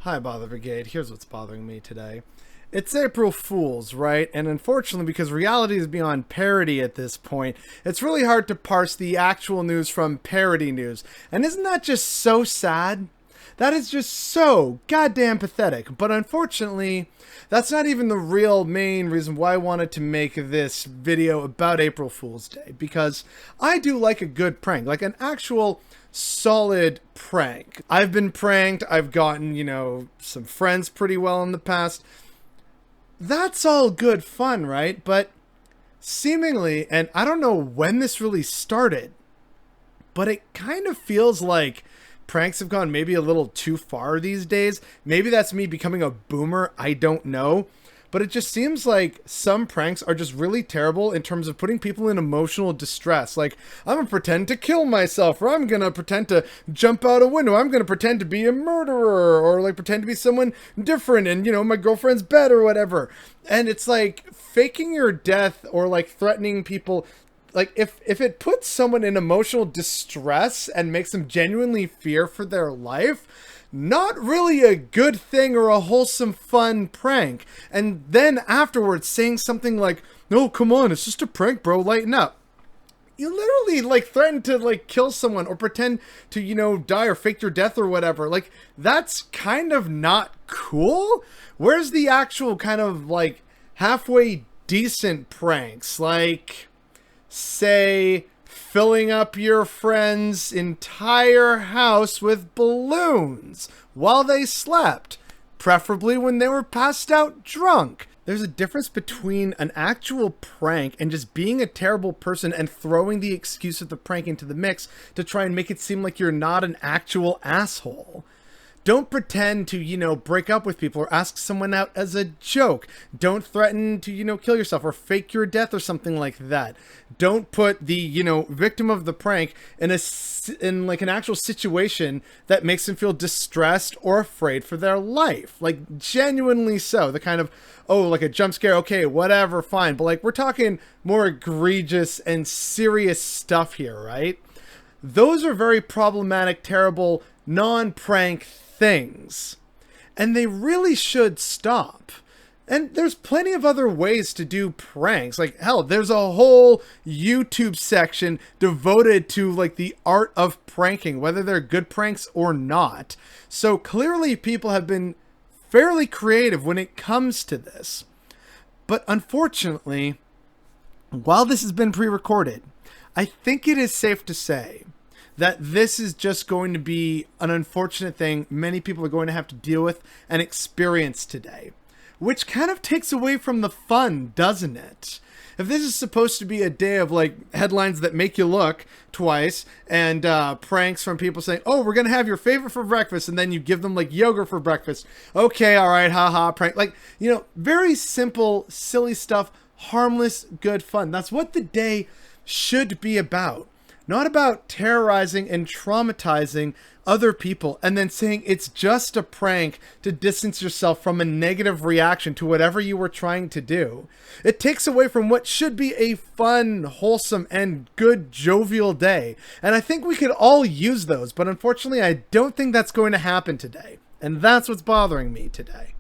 Hi, Bother Brigade. Here's what's bothering me today. It's April Fool's, right? And unfortunately, because reality is beyond parody at this point, it's really hard to parse the actual news from parody news. And isn't that just so sad? That is just so goddamn pathetic. But unfortunately, that's not even the real main reason why I wanted to make this video about April Fool's Day. Because I do like a good prank, like an actual solid prank. I've been pranked. I've gotten, some friends pretty well in the past. That's all good fun, right? But seemingly, and I don't know when this really started, but it kind of feels like pranks have gone maybe a little too far these days. Maybe that's me becoming a boomer. I don't know. But it just seems like some pranks are just really terrible in terms of putting people in emotional distress. Like, I'm going to pretend to kill myself, or I'm going to pretend to jump out a window. I'm going to pretend to be a murderer, or like pretend to be someone different in, my girlfriend's bed or whatever. And it's like faking your death or like threatening people. Like, if it puts someone in emotional distress and makes them genuinely fear for their life, not really a good thing or a wholesome, fun prank. And then afterwards saying something like, no, come on, it's just a prank, bro, lighten up. You literally, threaten to, kill someone or pretend to, die or fake your death or whatever. Like, that's kind of not cool. Where's the actual kind of, halfway decent pranks? Like, say, filling up your friend's entire house with balloons while they slept, preferably when they were passed out drunk. There's a difference between an actual prank and just being a terrible person and throwing the excuse of the prank into the mix to try and make it seem like you're not an actual asshole. Don't pretend to, break up with people or ask someone out as a joke. Don't threaten to, kill yourself or fake your death or something like that. Don't put the, victim of the prank in an actual situation that makes them feel distressed or afraid for their life. Like, genuinely so. The kind of, like a jump scare, okay, whatever, fine. But we're talking more egregious and serious stuff here, right? Those are very problematic, terrible, non-prank things, and they really should stop. And there's plenty of other ways to do pranks. Like, hell, there's a whole YouTube section devoted to the art of pranking, whether they're good pranks or not. So clearly people have been fairly creative when it comes to this. But unfortunately, while this has been pre-recorded, I think it is safe to say that this is just going to be an unfortunate thing many people are going to have to deal with and experience today. Which kind of takes away from the fun, doesn't it? If this is supposed to be a day of headlines that make you look twice and pranks from people saying, oh, we're going to have your favorite for breakfast, and then you give them yogurt for breakfast. Okay, all right, haha, prank. Very simple, silly stuff, harmless, good fun. That's what the day should be about. Not about terrorizing and traumatizing other people and then saying it's just a prank to distance yourself from a negative reaction to whatever you were trying to do. It takes away from what should be a fun, wholesome, and good jovial day. And I think we could all use those, but unfortunately I don't think that's going to happen today. And that's what's bothering me today.